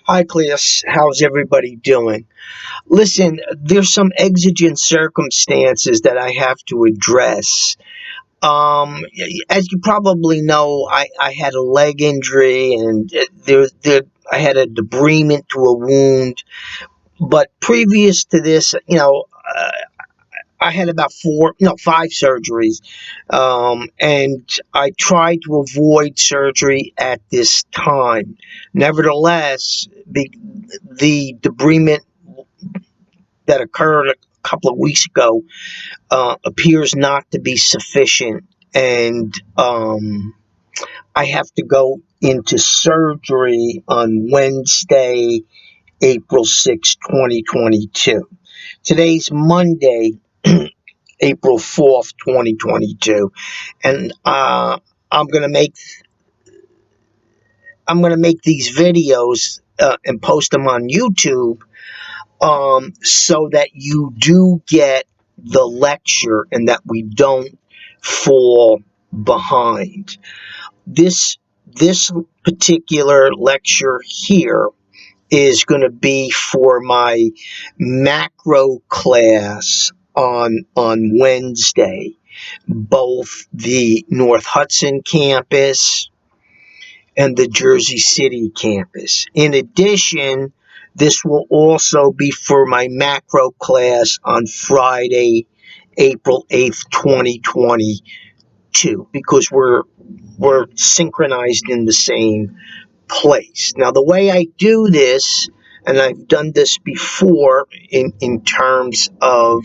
Hi, class. How's everybody doing? Listen, there's some exigent circumstances that I have to address. As you probably know, I had a leg injury and I had a debridement to a wound. But previous to this, I had about five surgeries. And I tried to avoid surgery at this time. Nevertheless, the debridement that occurred a couple of weeks ago appears not to be sufficient, and I have to go into surgery on Wednesday, April 6th, 2022. Today's Monday, April 4th, 2022, and I'm gonna make these videos and post them on YouTube, so that you do get the lecture and that we don't fall behind. This particular lecture here is going to be for my macro class on Wednesday, both the North Hudson campus and the Jersey City campus. In addition, this will also be for my macro class on Friday, April 8th, 2022, because we're synchronized in the same place. Now, the way I do this, and I've done this before in terms of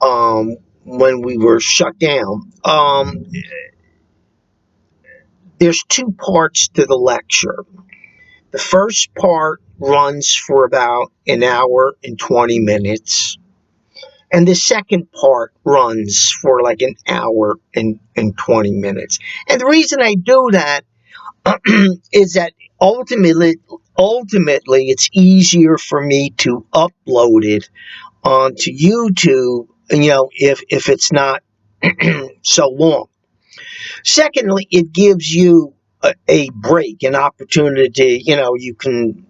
when we were shut down, there's two parts to the lecture. The first part runs for about an hour and 20 minutes. And the second part runs for like an hour and 20 minutes. And the reason I do that is that ultimately it's easier for me to upload it onto YouTube, if it's not so long. Secondly, it gives you a break, an opportunity. You can,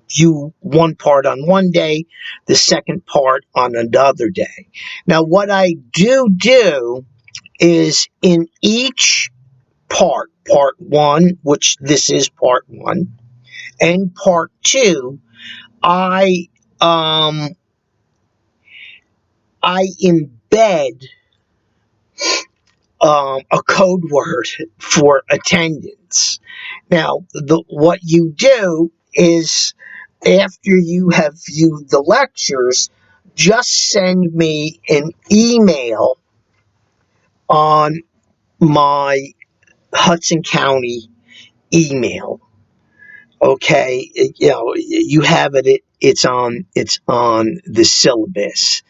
view one part on one day, the second part on another day. Now, what I do is in each part one, which this is part one, and part two, I um I embed a code word for attendance. Now, what you do is, after you have viewed the lectures, just send me an email on my Hudson County email. Okay, you have it. It's on the syllabus,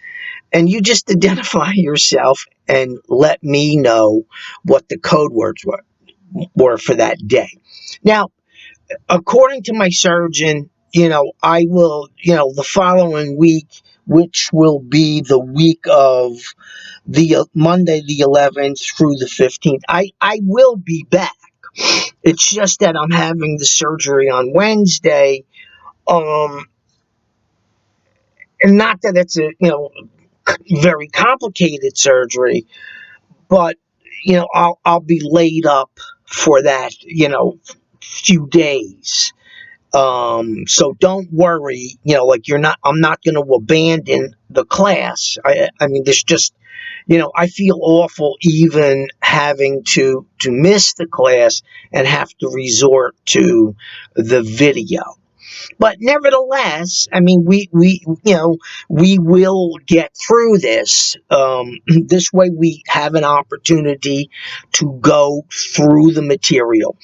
and you just identify yourself and let me know what the code words were for that day. Now, according to my surgeon, I will, the following week, which will be the week of the Monday, the 11th through the 15th, I will be back. It's just that I'm having the surgery on Wednesday. Um, and not that it's a, very complicated surgery, but, I'll be laid up for that, few days. So don't worry, I'm not going to abandon the class. I mean, there's just, I feel awful even having to miss the class and have to resort to the video. But nevertheless, I mean, we will get through this. This way we have an opportunity to go through the material.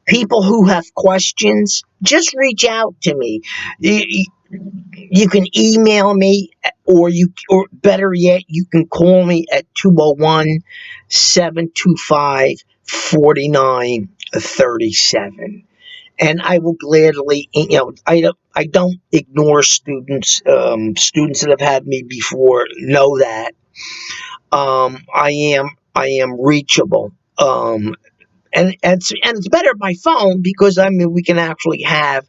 People who have questions, just reach out to me. You can email me, or better yet, you can call me at 201-725-4937. And I will gladly, I don't ignore students. Students that have had me before know that. I am reachable. and it's better by phone because I mean we can actually have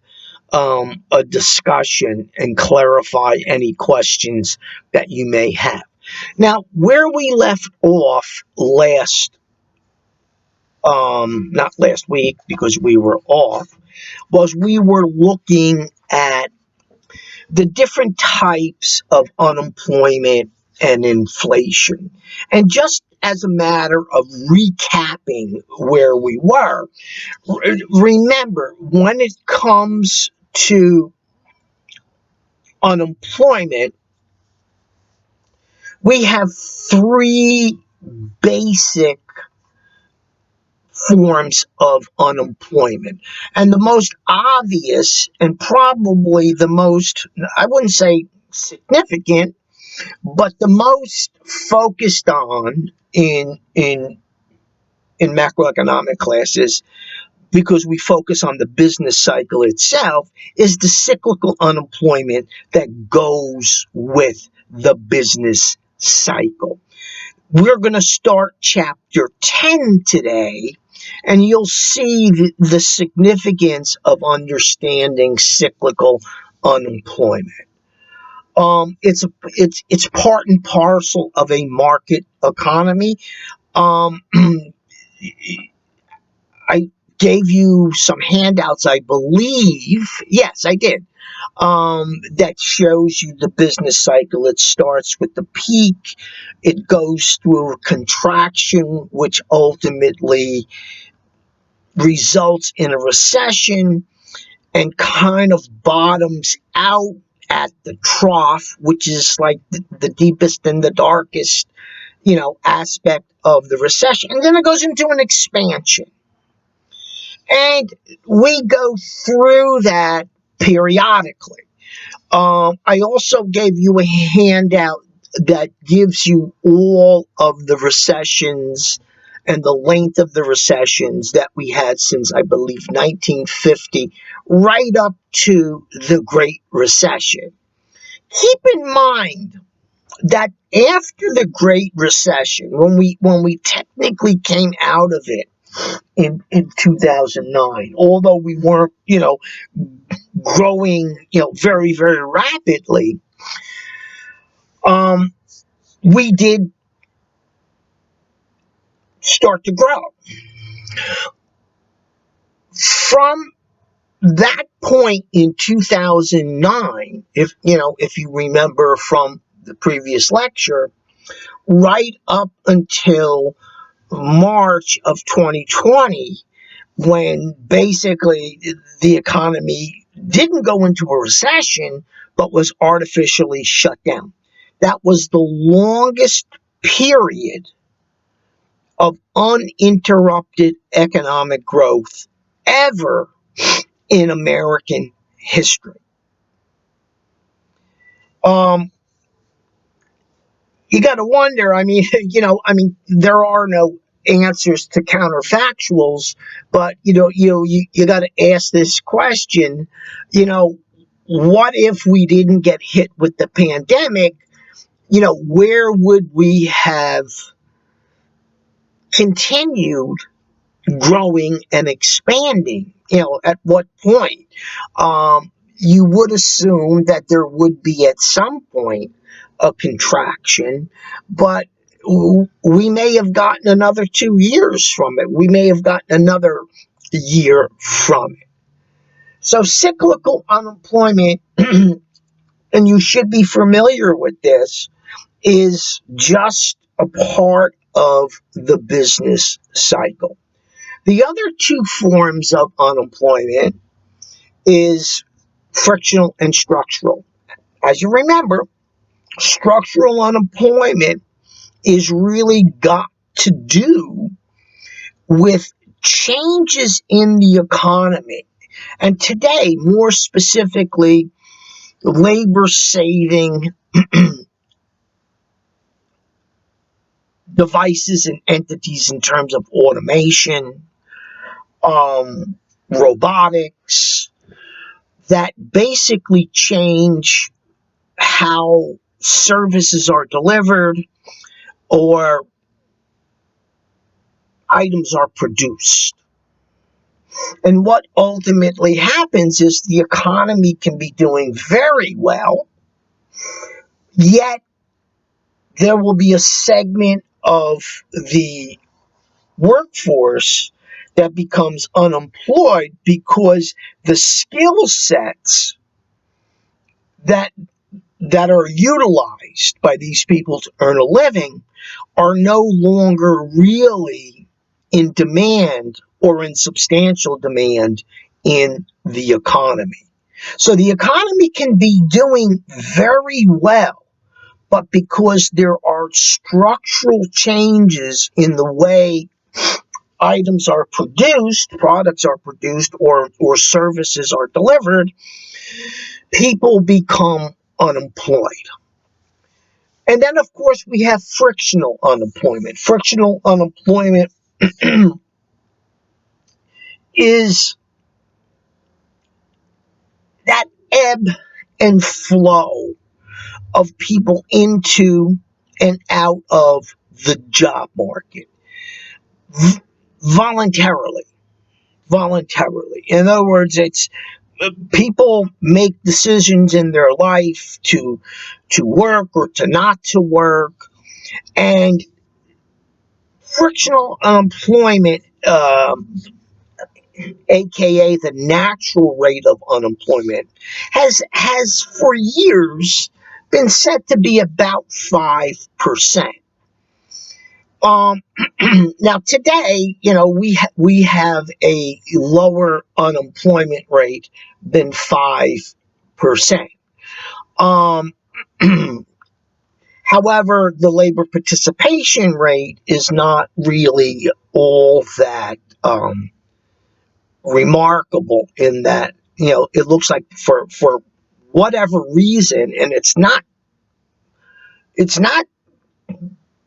a discussion and clarify any questions that you may have. Now, where we left off not last week because we were off, was we were looking at the different types of unemployment and inflation. And just as a matter of recapping where we were, remember when it comes to unemployment, we have three basic forms of unemployment. And the most obvious and probably the most, I wouldn't say significant, but the most focused on in macroeconomic classes, because we focus on the business cycle itself, is the cyclical unemployment that goes with the business cycle. We're going to start chapter 10 today, and you'll see the significance of understanding cyclical unemployment. It's part and parcel of a market economy. Um, I gave you some handouts, I believe. Yes, I did. That shows you the business cycle. It starts with the peak, it goes through a contraction, which ultimately results in a recession and kind of bottoms out at the trough, which is like the deepest and the darkest, aspect of the recession. And then it goes into an expansion. And we go through that periodically. I also gave you a handout that gives you all of the recessions and the length of the recessions that we had since, I believe, 1950, right up to the Great Recession. Keep in mind that after the Great Recession, when we technically came out of it in 2009, although we weren't, growing, very, very rapidly, we did start to grow. From that point in 2009, if you remember from the previous lecture, right up until March of 2020, when basically the economy didn't go into a recession, but was artificially shut down. That was the longest period of uninterrupted economic growth ever in American history. You got to wonder. I mean, there are no answers to counterfactuals, but you got to ask this question. What if we didn't get hit with the pandemic? Where would we have continued growing and expanding? At what point? You would assume that there would be at some point a contraction, but we may have gotten another 2 years from it. We may have gotten another year from it. So cyclical unemployment, and you should be familiar with this, is just a part of the business cycle. The other two forms of unemployment is frictional and structural. As you remember, structural unemployment is really got to do with changes in the economy. And today, more specifically, labor saving devices and entities in terms of automation, robotics, that basically change how services are delivered or items are produced. And what ultimately happens is the economy can be doing very well, yet there will be a segment of the workforce that becomes unemployed because the skill sets that are utilized by these people to earn a living are no longer really in demand or in substantial demand in the economy. So the economy can be doing very well, but because there are structural changes in the way items are produced, products are produced, or services are delivered, people become unemployed. And then, of course, we have frictional unemployment. Frictional unemployment is that ebb and flow of people into and out of the job market voluntarily. Voluntarily. In other words, it's people make decisions in their life to work or to not to work, and frictional unemployment, aka the natural rate of unemployment, has for years been said to be about 5%. Um, Now today, we have a lower unemployment rate than 5%. Um, However, the labor participation rate is not really all that remarkable in that, it looks like for whatever reason, and it's not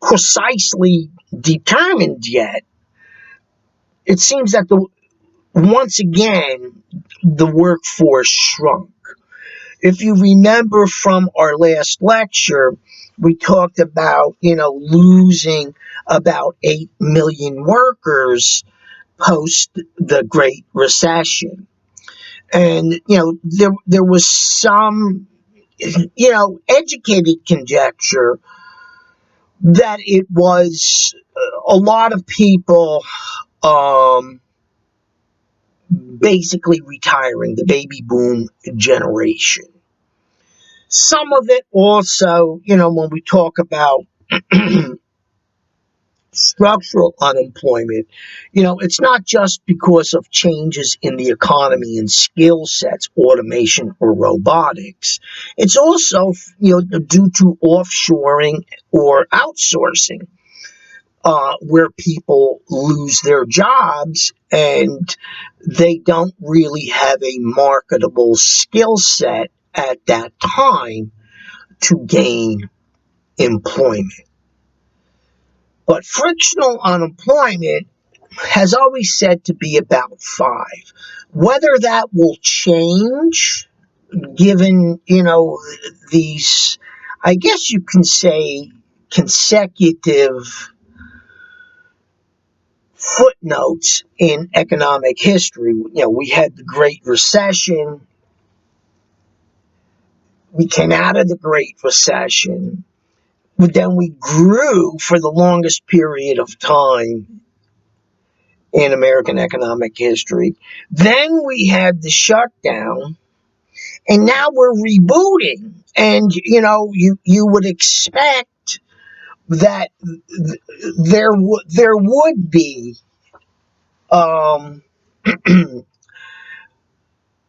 precisely determined yet. It seems that once again the workforce shrunk. If you remember from our last lecture, we talked about, losing about 8 million workers post the Great Recession. And, there was some, educated conjecture that it was a lot of people basically retiring, the baby boom generation. Some of it also, when we talk about structural unemployment, it's not just because of changes in the economy and skill sets, automation or robotics. It's also, due to offshoring or outsourcing, where people lose their jobs and they don't really have a marketable skill set at that time to gain employment. But frictional unemployment has always said to be about 5. Whether that will change given, these, I guess you can say, consecutive footnotes in economic history. We had the Great Recession. We came out of the Great Recession. Then we grew for the longest period of time in American economic history. Then we had the shutdown, and now we're rebooting. And you would expect that there would be um,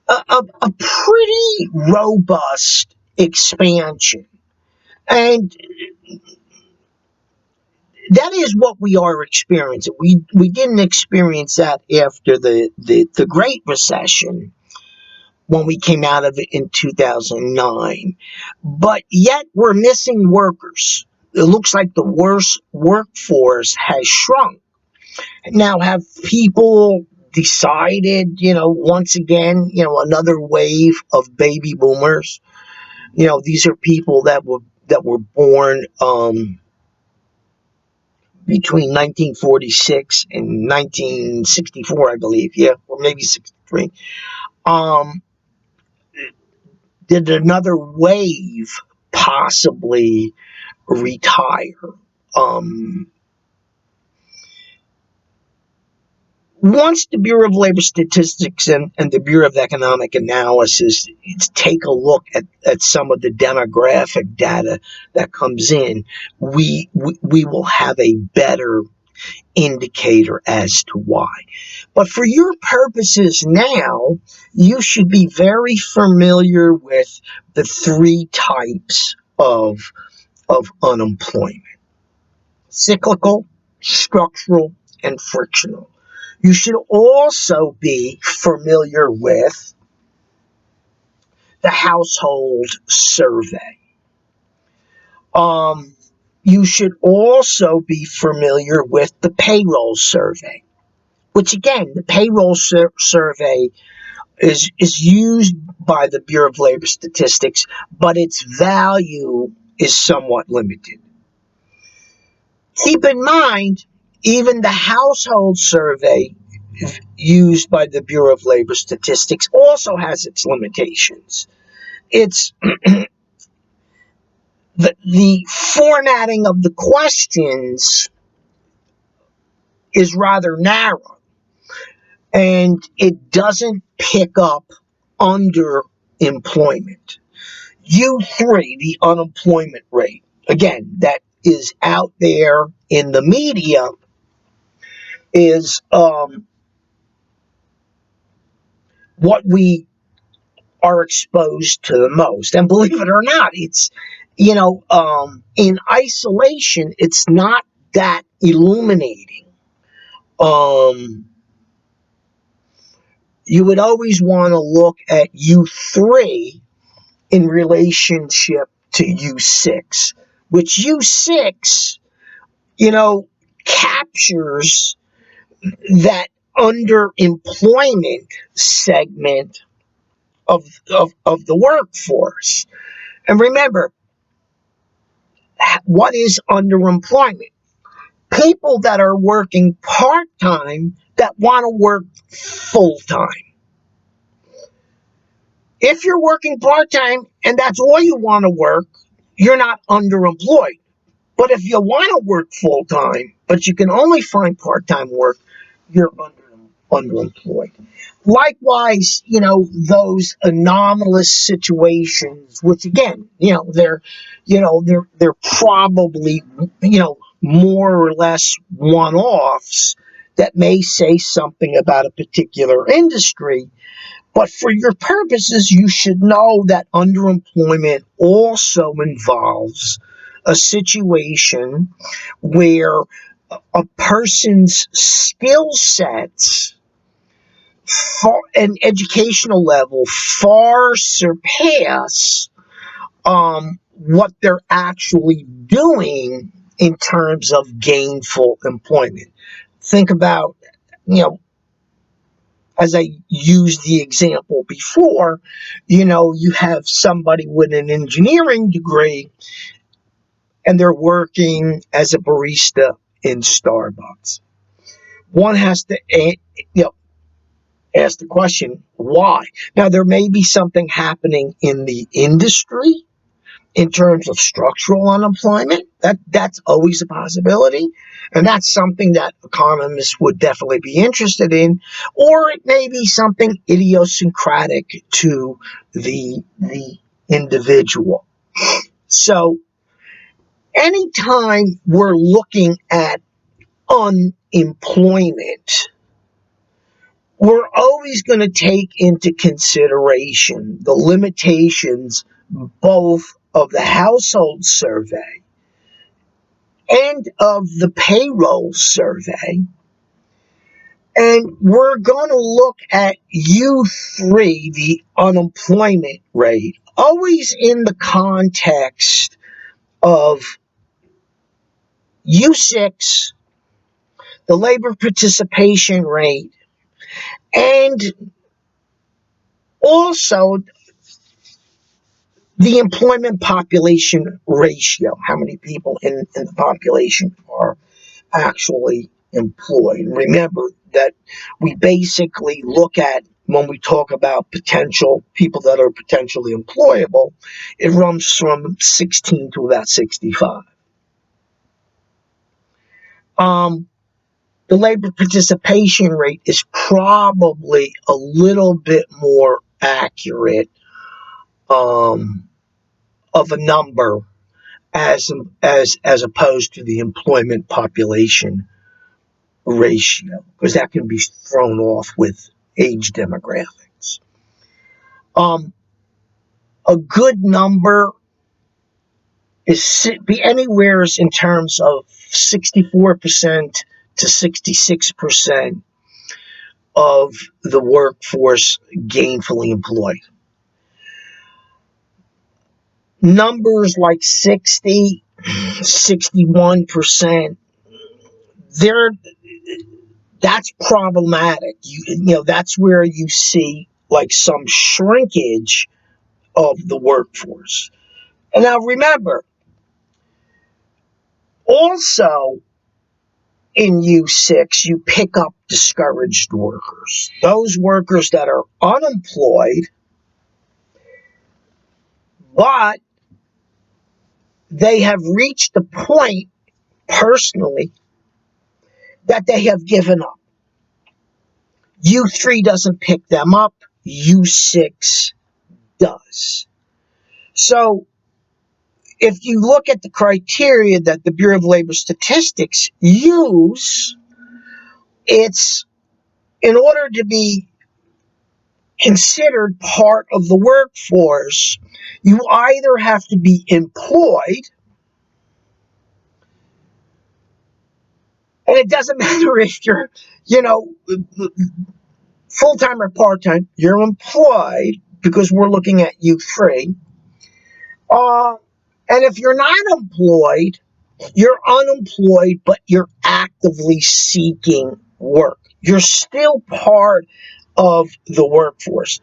a pretty robust expansion, and that is what we are experiencing. We didn't experience that after the Great Recession when we came out of it in 2009. But yet we're missing workers. It looks like the worst workforce has shrunk. Now, have people decided, once again, another wave of baby boomers? These are people that were born between 1946 and 1964, I believe, yeah, or maybe 63, um, did another wave possibly retire? Um, Once the Bureau of Labor Statistics and the Bureau of Economic Analysis take a look at some of the demographic data that comes in, we will have a better indicator as to why. But for your purposes now, you should be very familiar with the three types of unemployment: cyclical, structural, and frictional. You should also be familiar with the household survey. Um, you should also be familiar with the payroll survey, which again, the payroll survey is used by the Bureau of Labor Statistics, but its value is somewhat limited. Keep in mind, even the household survey used by the Bureau of Labor Statistics also has its limitations. It's the formatting of the questions is rather narrow, and it doesn't pick up underemployment. U3, the unemployment rate, again, that is out there in the media, is what we are exposed to the most. And believe it or not, it's, in isolation, it's not that illuminating. Um, you would always want to look at U3 in relationship to U6, which U6, captures that underemployment segment of the workforce. And remember, what is underemployment? People that are working part-time that want to work full-time. If you're working part-time and that's all you want to work, you're not underemployed. But if you want to work full-time, but you can only find part-time work, you're underemployed. Likewise, those anomalous situations, which again, they're probably, more or less one-offs that may say something about a particular industry. But for your purposes, you should know that underemployment also involves a situation where a person's skill sets and educational level far surpass what they're actually doing in terms of gainful employment. Think about, as I used the example before, you have somebody with an engineering degree and they're working as a barista in Starbucks. One has to, ask the question, why? Now, there may be something happening in the industry in terms of structural unemployment. That's always a possibility. And that's something that economists would definitely be interested in. Or it may be something idiosyncratic to the individual. So anytime we're looking at unemployment, we're always going to take into consideration the limitations both of the household survey and of the payroll survey. And we're going to look at U3, the unemployment rate, always in the context of U6, the labor participation rate, and also the employment population ratio, how many people in the population are actually employed. Remember that we basically look at, when we talk about potential people that are potentially employable, it runs from 16 to about 65. The labor participation rate is probably a little bit more accurate of a number as opposed to the employment population ratio, because that can be thrown off with age demographics. A good number is be anywhere in terms of 64% to 66% of the workforce gainfully employed. Numbers like 60, 61%, that's problematic. You know, that's where you see like some shrinkage of the workforce. And now remember, also in U6, you pick up discouraged workers. Those workers that are unemployed, but they have reached the point, personally, that they have given up. U3 doesn't pick them up, U6 does. So if you look at the criteria that the Bureau of Labor Statistics use, it's in order to be considered part of the workforce, you either have to be employed, and it doesn't matter if you're, full-time or part-time, you're employed, because we're looking at U3. And if you're not employed, you're unemployed, but you're actively seeking work. You're still part of the workforce.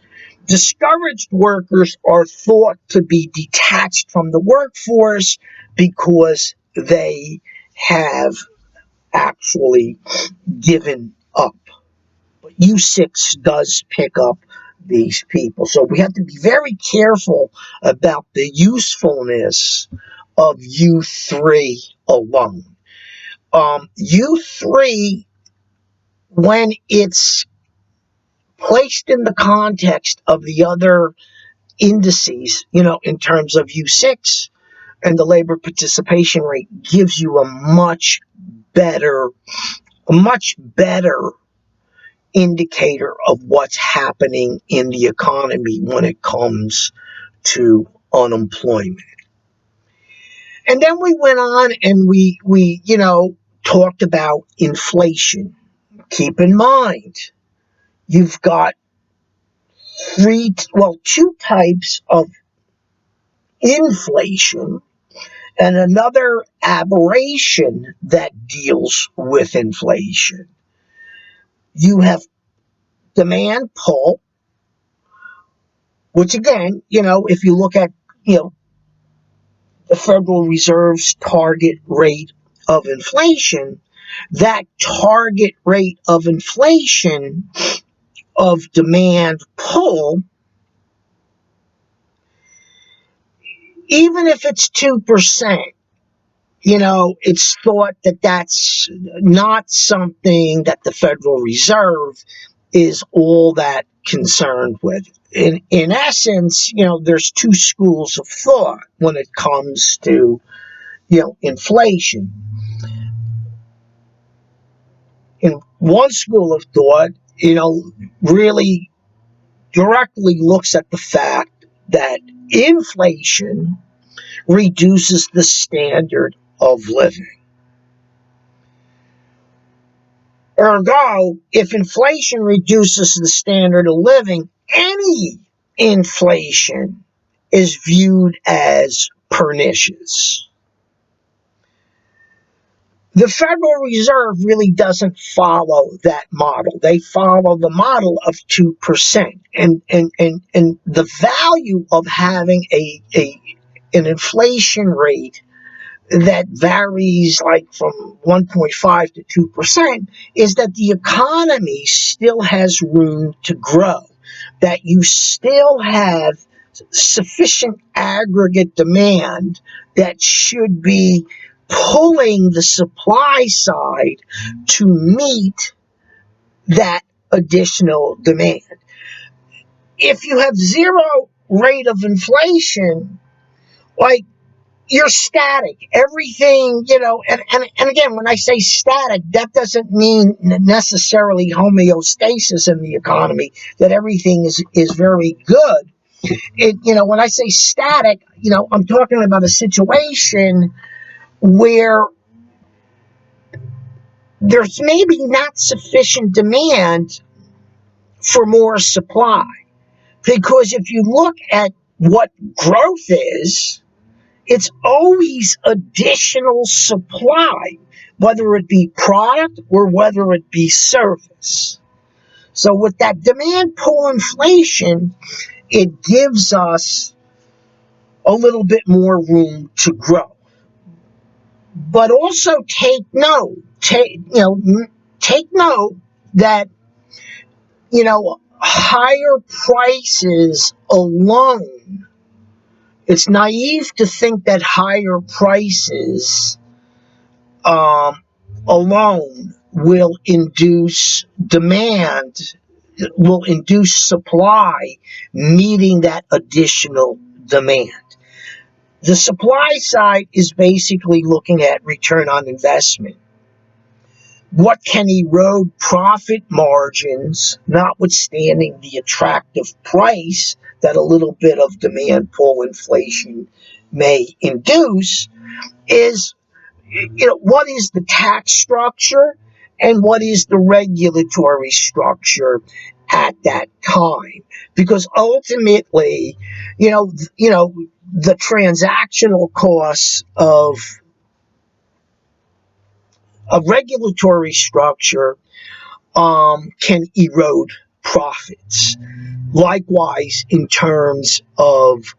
Discouraged workers are thought to be detached from the workforce because they have actually given up. But U6 does pick up these people. So we have to be very careful about the usefulness of U3 alone. U3, when it's placed in the context of the other indices, in terms of U6 and the labor participation rate, gives you a much better indicator of what's happening in the economy when it comes to unemployment. And then we went on and we talked about inflation. Keep in mind, you've got two types of inflation and another aberration that deals with inflation. You have demand pull, which again, if you look at, the Federal Reserve's target rate of inflation, that target rate of inflation of demand pull, even if it's 2%, it's thought that that's not something that the Federal Reserve is all that concerned with. In essence, there's two schools of thought when it comes to, inflation. In one school of thought, really directly looks at the fact that inflation reduces the standard of living. Ergo, if inflation reduces the standard of living, any inflation is viewed as pernicious. The Federal Reserve really doesn't follow that model. They follow the model of 2%. And the value of having an inflation rate that varies like from 1.5 to 2% is that the economy still has room to grow, that you still have sufficient aggregate demand that should be pulling the supply side to meet that additional demand. If you have zero rate of inflation, like, you're static. Everything, and again, when I say static, that doesn't mean necessarily homeostasis in the economy, that everything is very good. When I say static, I'm talking about a situation where there's maybe not sufficient demand for more supply. Because if you look at what growth is, it's always additional supply, whether it be product or whether it be service. So with that demand pull inflation, it gives us a little bit more room to grow. But also take note that, higher prices alone, it's naive to think that higher prices alone will induce demand, will induce supply, meeting that additional demand. The supply side is basically looking at return on investment. What can erode profit margins, notwithstanding the attractive price that a little bit of demand pull inflation may induce, is what is the tax structure and what is the regulatory structure at that time? Because ultimately, the transactional costs of a regulatory structure can erode profits. Likewise, in terms of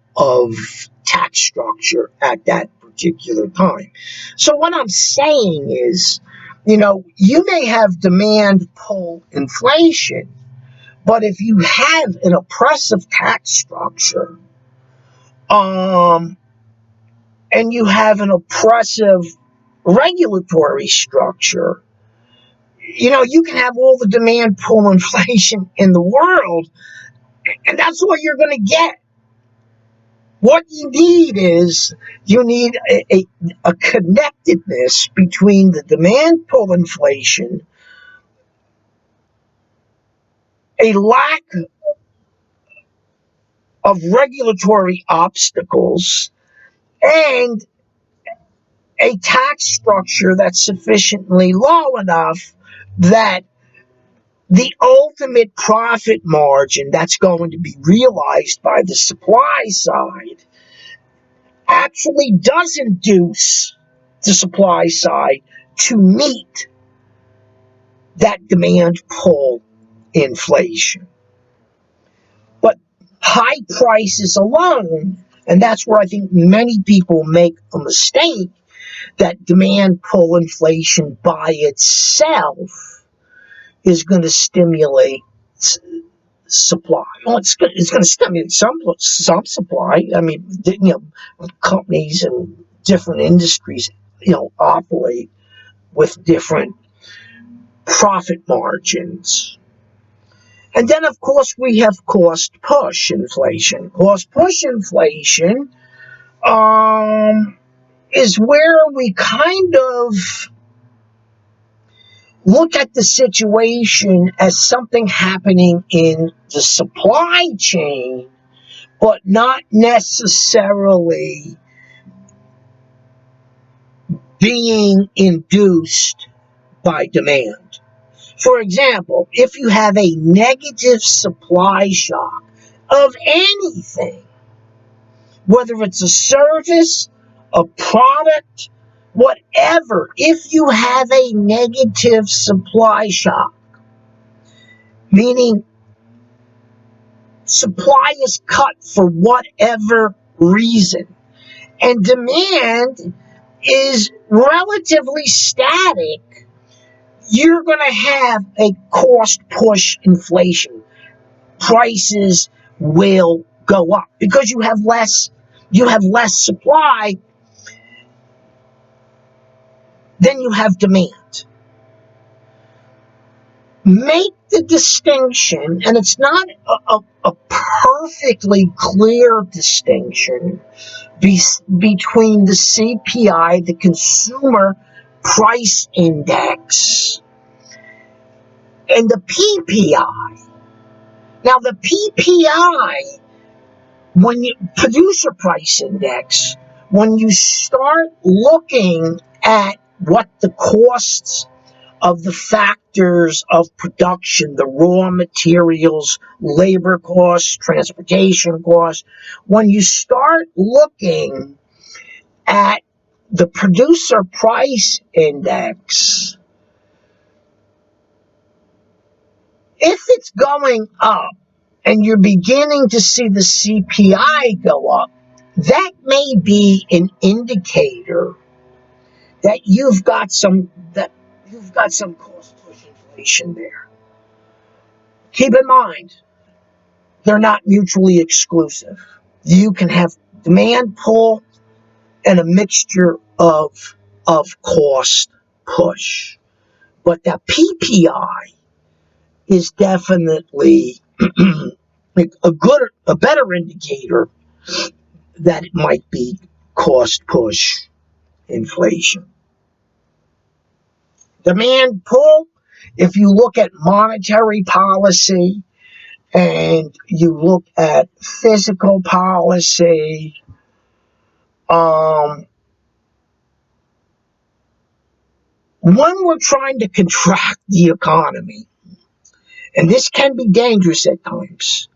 tax structure at that particular time. So what I'm saying is, you may have demand pull inflation, but if you have an oppressive tax structure, and you have an oppressive regulatory structure, you can have all the demand pull inflation in the world, and that's what you're going to get. What you need is a connectedness between the demand pull inflation, a lack of regulatory obstacles, and a tax structure that's sufficiently low enough that the ultimate profit margin that's going to be realized by the supply side actually does induce the supply side to meet that demand pull inflation. But high prices alone, and that's where I think many people make a mistake, that demand pull inflation by itself is going to stimulate supply. Well, it's going to stimulate some supply. I mean, companies and different industries, operate with different profit margins. And then, of course, we have cost push inflation. Cost push inflation is where we kind of look at the situation as something happening in the supply chain, but not necessarily being induced by demand. For example, if you have a negative supply shock of anything, whether it's a service, a product, whatever, if you have a negative supply shock, meaning supply is cut for whatever reason, and demand is relatively static, you're going to have a cost push inflation. Prices will go up because you have less supply than you have demand. Make the distinction, and it's not a perfectly clear distinction between the CPI, the Consumer Price Index, and the PPI. Now, the PPI, Producer Price Index, when you start looking at what the costs of the factors of production, the raw materials, labor costs, transportation costs, when you start looking at the Producer Price Index, if it's going up and you're beginning to see the CPI go up, that may be an indicator that you've got some cost push inflation there. Keep in mind, they're not mutually exclusive. You can have demand pull and a mixture of cost push. But the PPI is definitely a better indicator that it might be cost push inflation. Demand pull, if you look at monetary policy and you look at fiscal policy, when we're trying to contract the economy, and this can be dangerous at times,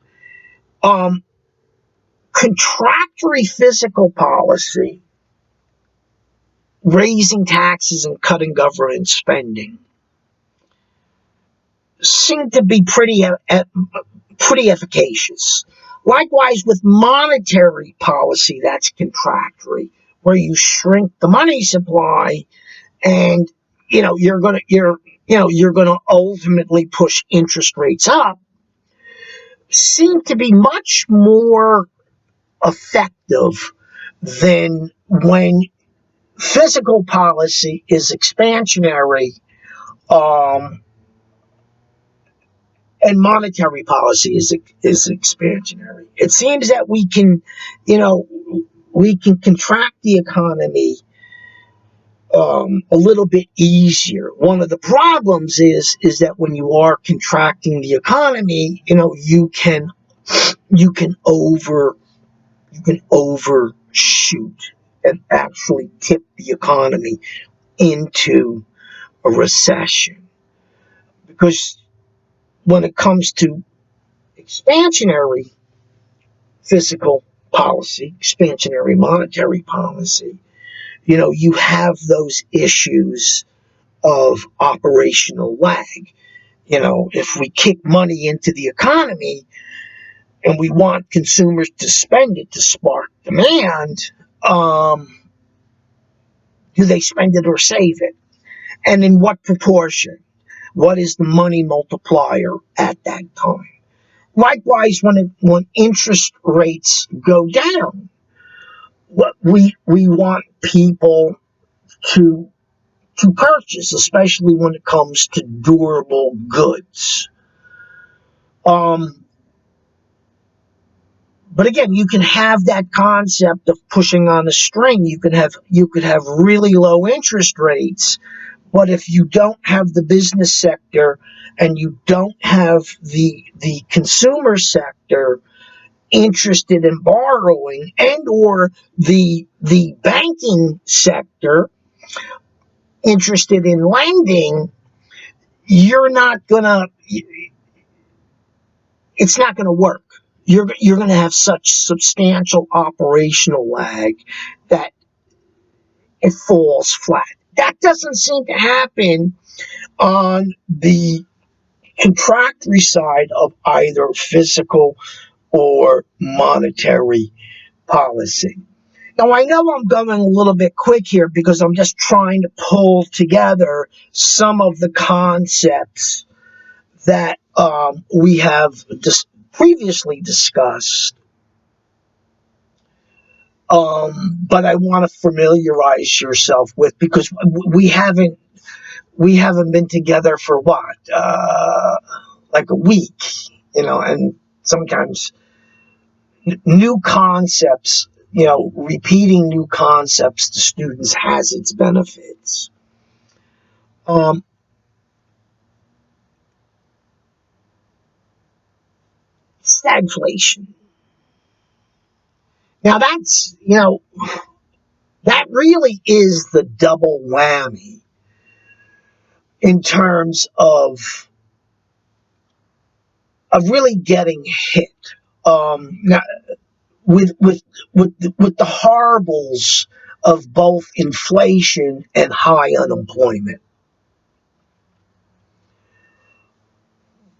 contractory fiscal policy, raising taxes and cutting government spending, seem to be pretty efficacious. Likewise, with monetary policy, that's contractory, where you shrink the money supply, and you're going to ultimately push interest rates up. Seem to be much more effective than when fiscal policy is expansionary, and monetary policy is expansionary. It seems that we can contract the economy a little bit easier. One of the problems is that when you are contracting the economy, you can overshoot and actually tip the economy into a recession. Because when it comes to expansionary fiscal policy, expansionary monetary policy, you have those issues of operational lag. If we kick money into the economy and we want consumers to spend it to spark demand, do they spend it or save it? And in what proportion? What is the money multiplier at that time? Likewise, when interest rates go down, we want people to purchase, especially when it comes to durable goods. But again, you can have that concept of pushing on a string. You could have really low interest rates, but if you don't have the business sector and you don't have the consumer sector interested in borrowing, and or the banking sector interested in lending, it's not gonna work. You're gonna have such substantial operational lag that it falls flat. That doesn't seem to happen on the contractory side of either fiscal or monetary policy. Now, I know I'm going a little bit quick here because I'm just trying to pull together some of the concepts that we have previously discussed. But I want to familiarize yourself with, because we haven't been together for what, like a week, and sometimes new concepts, repeating new concepts to students has its benefits. Um, Stagflation. Now that really is the double whammy in terms of really getting hit. Now, with the horribles of both inflation and high unemployment.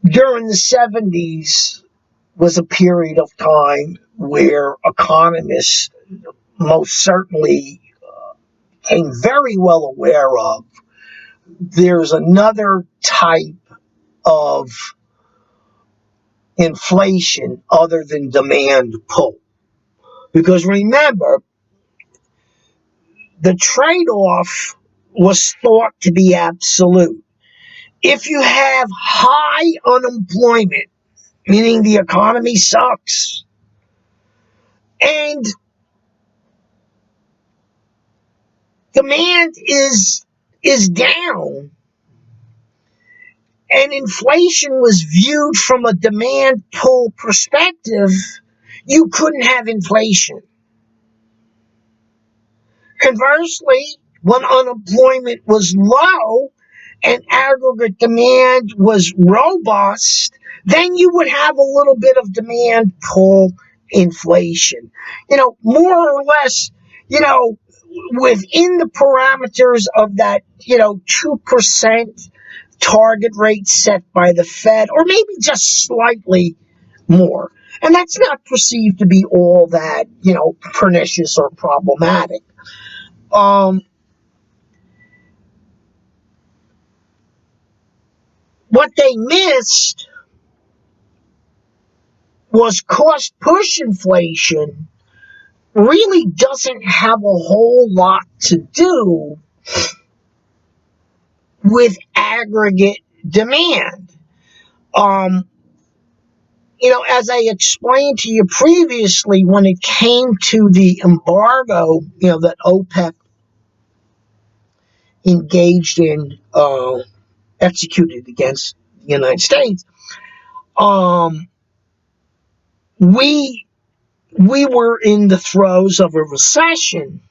During the 70s was a period of time where economists most certainly became very well aware of there's another type of inflation other than demand pull. Because remember, the trade-off was thought to be absolute. If you have high unemployment, meaning the economy sucks, and demand is down, and inflation was viewed from a demand pull perspective, you couldn't have inflation. Conversely, when unemployment was low and aggregate demand was robust, then you would have a little bit of demand pull inflation. More or less, within the parameters of that, 2% target rate set by the Fed, or maybe just slightly more. And that's not perceived to be all that, pernicious or problematic. What they missed was cost push inflation really doesn't have a whole lot to do with aggregate demand. As I explained to you previously, when it came to the embargo, that OPEC engaged in, executed against the United States, we were in the throes of a recession,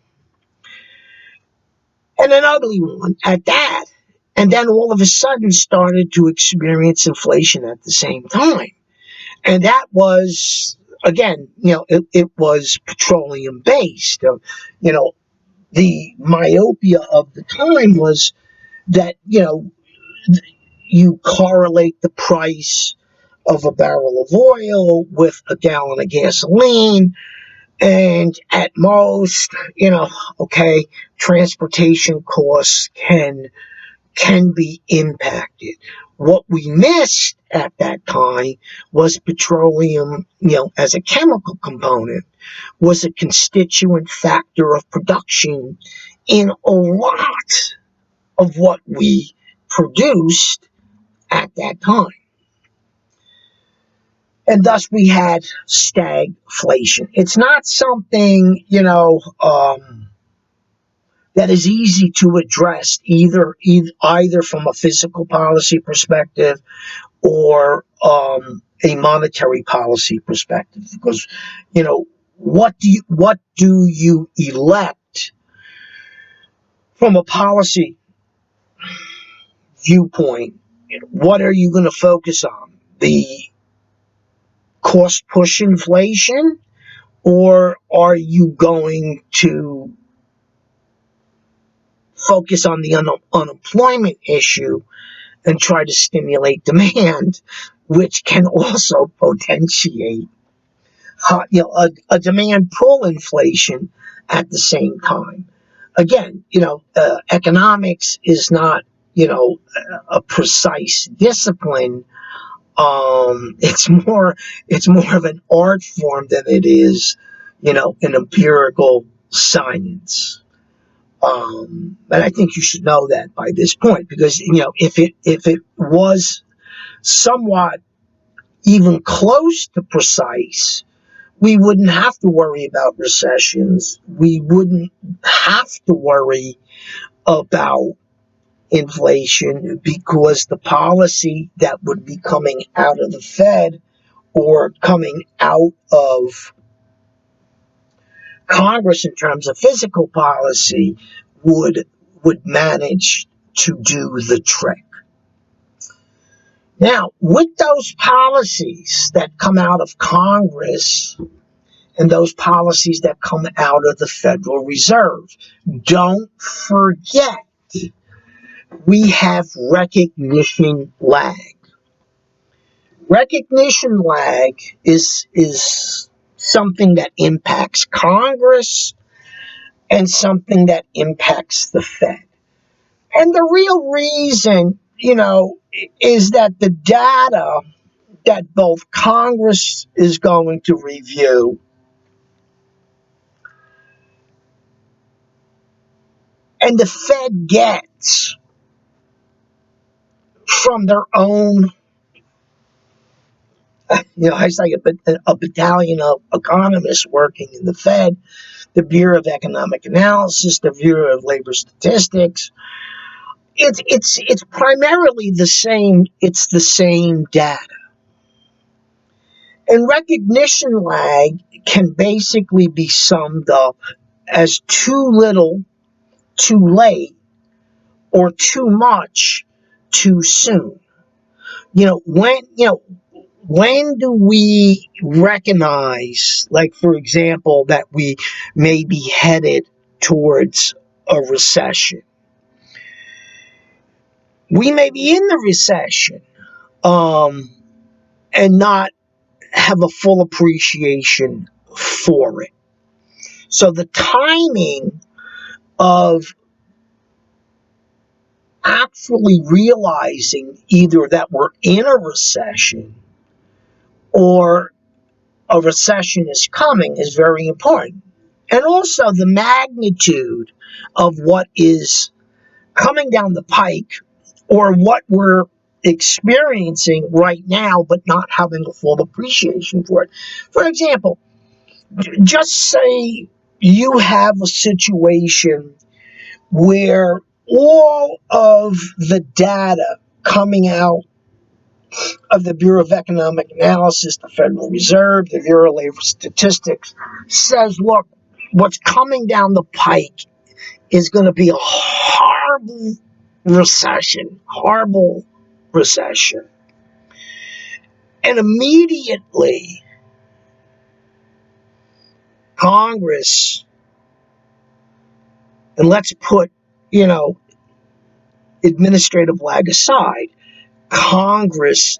and an ugly one at that. And then all of a sudden started to experience inflation at the same time. And that was, again, it was petroleum based. The myopia of the time was that, you correlate the price of a barrel of oil with a gallon of gasoline, and at most, okay, transportation costs can be impacted. What we missed at that time was petroleum, as a chemical component, was a constituent factor of production in a lot of what we produced at that time. And thus we had stagflation. It's not something, that is easy to address either from a fiscal policy perspective or a monetary policy perspective, because what do you elect from a policy viewpoint? What are you going to focus on? The cost push inflation, or are you going to focus on the unemployment issue and try to stimulate demand, which can also potentiate a demand pull inflation at the same time. Again, economics is not a precise discipline. It's more of an art form than it is an empirical science. And I think you should know that by this point, because if it was somewhat even close to precise, we wouldn't have to worry about recessions. We wouldn't have to worry about inflation, because the policy that would be coming out of the Fed or coming out of Congress in terms of fiscal policy would manage to do the trick. Now, with those policies that come out of Congress and those policies that come out of the Federal Reserve, don't forget we have recognition lag. Recognition lag is something that impacts Congress and something that impacts the Fed. And the real reason, is that the data that both Congress is going to review and the Fed gets from their own, I say a battalion of economists working in the Fed, the Bureau of Economic Analysis, the Bureau of Labor Statistics. It's primarily the same. It's the same data. And recognition lag can basically be summed up as too little, too late, or too much, too soon. When do we recognize, like, for example, that we may be headed towards a recession? We may be in the recession, and not have a full appreciation for it. So the timing of actually realizing either that we're in a recession or a recession is coming is very important. And also the magnitude of what is coming down the pike, or what we're experiencing right now but not having a full appreciation for it. For example, just say you have a situation where all of the data coming out of the Bureau of Economic Analysis, the Federal Reserve, the Bureau of Labor Statistics says, look, what's coming down the pike is going to be a horrible recession. And immediately, Congress, and let's put, administrative lag aside, Congress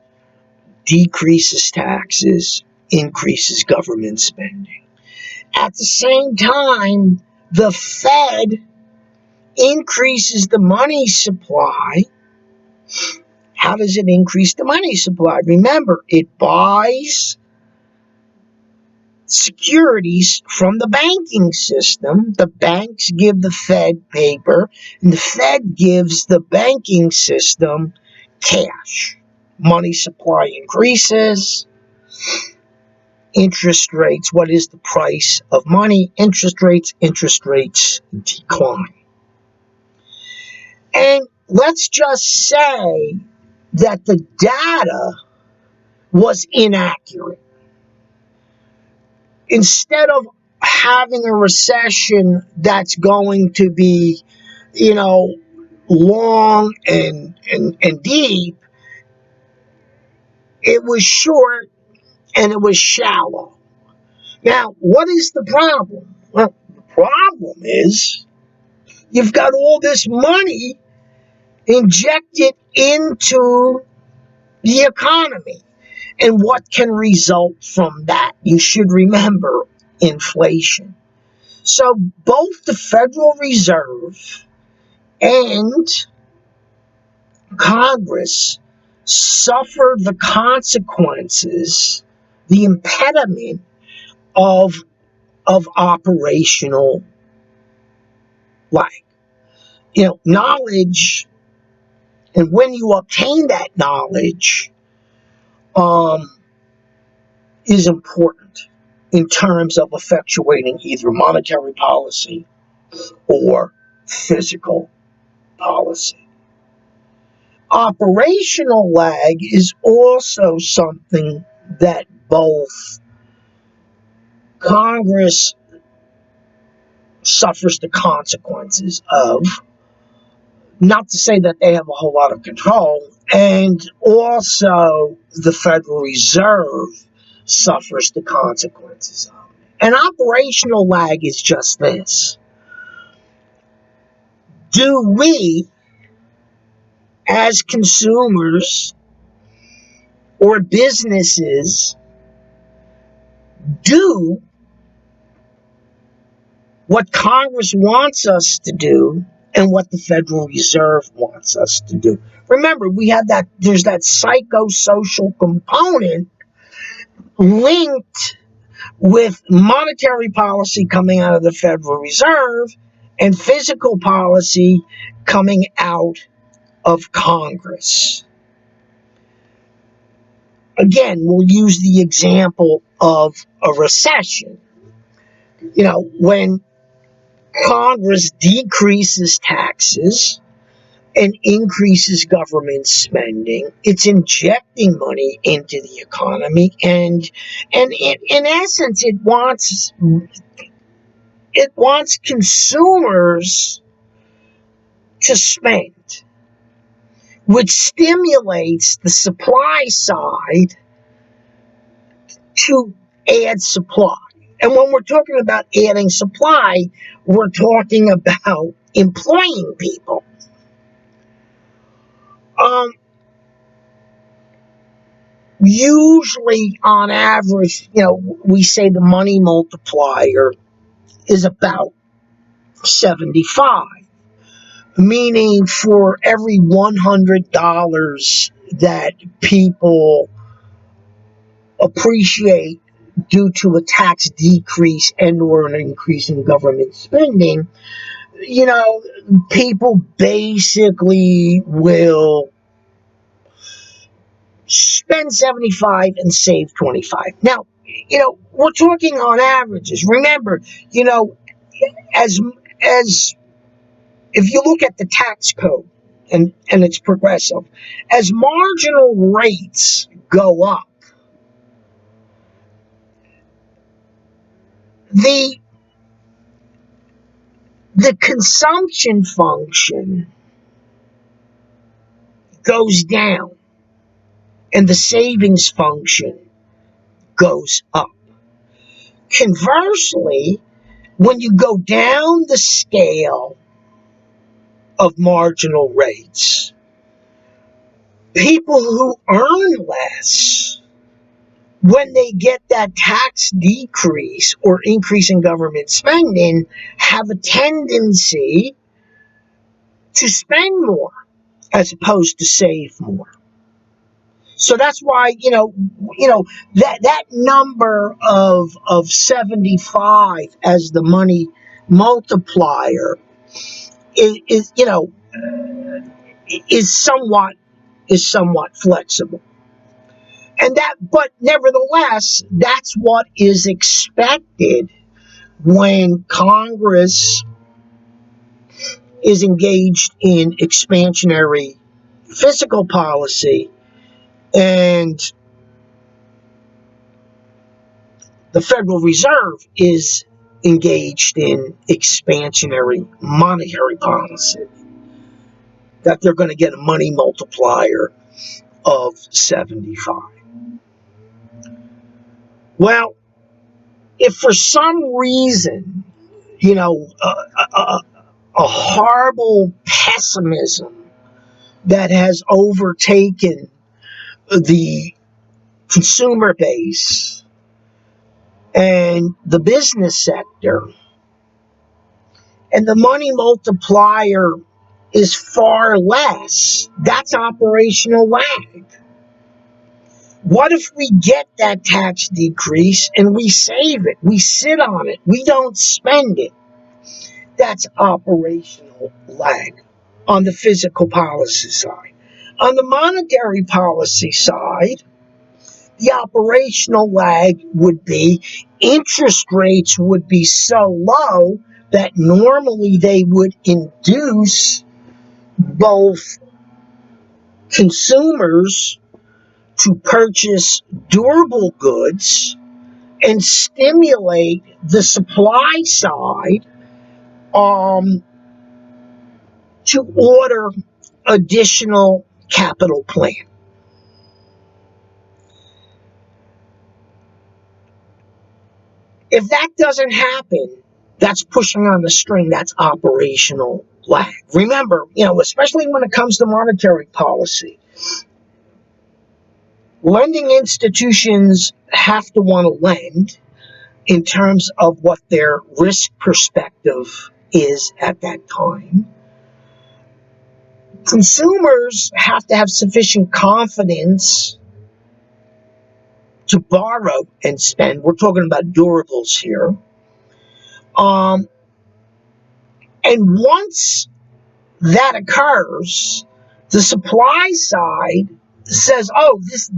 decreases taxes, increases government spending. At the same time, the Fed increases the money supply. How does it increase the money supply? Remember, it buys securities from the banking system. The banks give the Fed paper, and the Fed gives the banking system cash. Money supply increases. Interest rates, what is the price of money? Interest rates decline. And let's just say that the data was inaccurate. Instead of having a recession that's going to be, long and deep, it was short and it was shallow. Now, what is the problem? Well, the problem is you've got all this money injected into the economy. And what can result from that? You should remember inflation. So both the Federal Reserve and Congress suffer the consequences, the impediment of operational lag. Knowledge, and when you obtain that knowledge, um, is important in terms of effectuating either monetary policy or fiscal policy. Operational lag is also something that both Congress suffers the consequences of, not to say that they have a whole lot of control, and also the Federal Reserve suffers the consequences of. And operational lag is just this. Do we, as consumers or businesses, do what Congress wants us to do and what the Federal Reserve wants us to do? Remember, there's that psychosocial component linked with monetary policy coming out of the Federal Reserve and fiscal policy coming out of Congress. Again, we'll use the example of a recession. When Congress decreases taxes and increases government spending, it's injecting money into the economy, and in essence, it wants consumers to spend, which stimulates the supply side to add supply. And when we're talking about adding supply, we're talking about employing people. Usually, on average, we say the money multiplier is about 75, meaning for every $100 that people appreciate due to a tax decrease and or an increase in government spending, people basically will spend 75 and save 25. Now, we're talking on averages. Remember, as if you look at the tax code, and it's progressive, as marginal rates go up, the consumption function goes down and the savings function goes up. Conversely, when you go down the scale of marginal rates, people who earn less, when they get that tax decrease or increase in government spending, have a tendency to spend more as opposed to save more. So that's why that number of 75 as the money multiplier is somewhat flexible. But nevertheless, that's what is expected when Congress is engaged in expansionary fiscal policy and the Federal Reserve is engaged in expansionary monetary policy, that they're going to get a money multiplier of 75. Well, if for some reason, a horrible pessimism that has overtaken the consumer base and the business sector, and the money multiplier is far less. That's operational lag. What if we get that tax decrease and we save it? We sit on it. We don't spend it. That's operational lag on the fiscal policy side. On the monetary policy side, the operational lag would be interest rates would be so low that normally they would induce both consumers to purchase durable goods and stimulate the supply side to order additional capital plant. If that doesn't happen, that's pushing on the string. That's operational lag. Remember, especially when it comes to monetary policy, lending institutions have to want to lend in terms of what their risk perspective is at that time. Consumers have to have sufficient confidence to borrow and spend. We're talking about durables here. And once that occurs, the supply side says, "Oh, this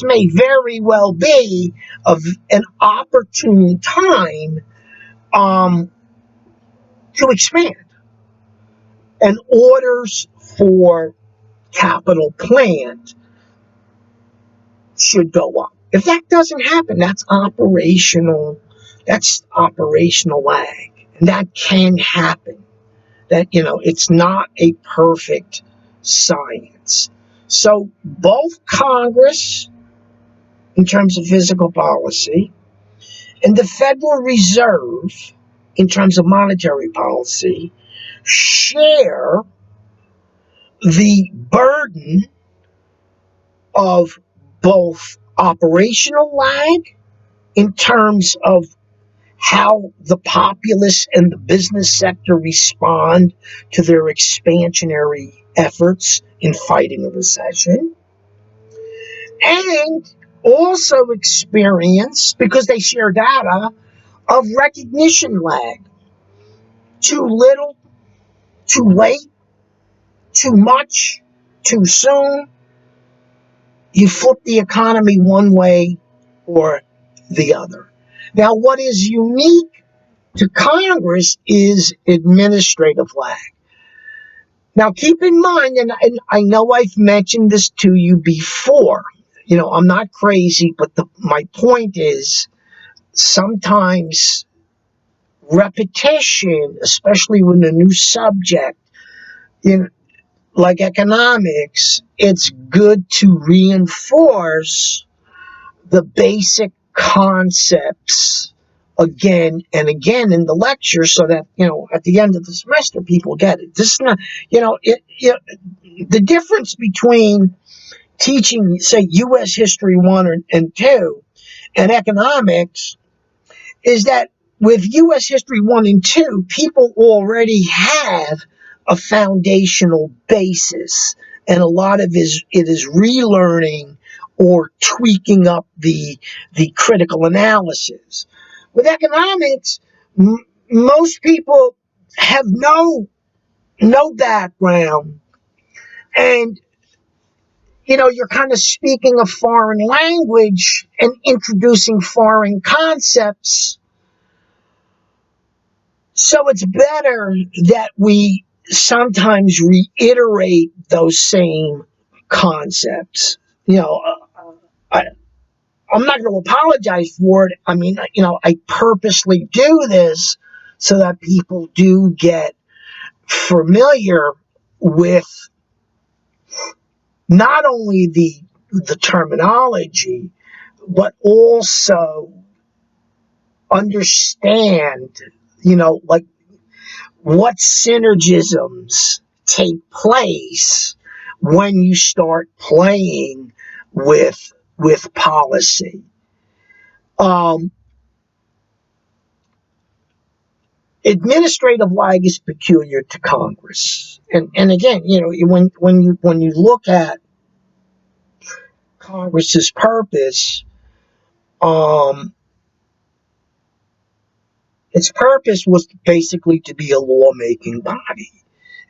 may very well be an opportune time to expand." And orders for capital plant should go up. If that doesn't happen, that's operational lag. And that can happen. That, it's not a perfect science. So both Congress, in terms of fiscal policy, and the Federal Reserve, in terms of monetary policy, share the burden of both operational lag in terms of how the populace and the business sector respond to their expansionary efforts in fighting a recession, and also experience, because they share data, of recognition lag. Too little, too late, too much, too soon. You flip the economy one way or the other. Now, what is unique to Congress is administrative lag. Now, keep in mind, and I know I've mentioned this to you before, I'm not crazy, but my point is sometimes repetition, especially when a new subject, like economics, it's good to reinforce the basic concepts again and again in the lecture so that, at the end of the semester, people get it. This is not, the difference between teaching, say, U.S. History 1 and 2 and economics is that with U.S. History 1 and 2, people already have a foundational basis, and a lot of it is relearning or tweaking up the critical analysis. With economics, most people have no background, and you're kind of speaking a foreign language and introducing foreign concepts. So it's better that we sometimes reiterate those same concepts. I'm not going to apologize for it. I mean, I purposely do this so that people do get familiar with not only the terminology, but also understand, like what synergisms take place when you start playing with policy. Um, Administrative lag is peculiar to Congress, and again, when you look at Congress's purpose, um, its purpose was basically to be a lawmaking body,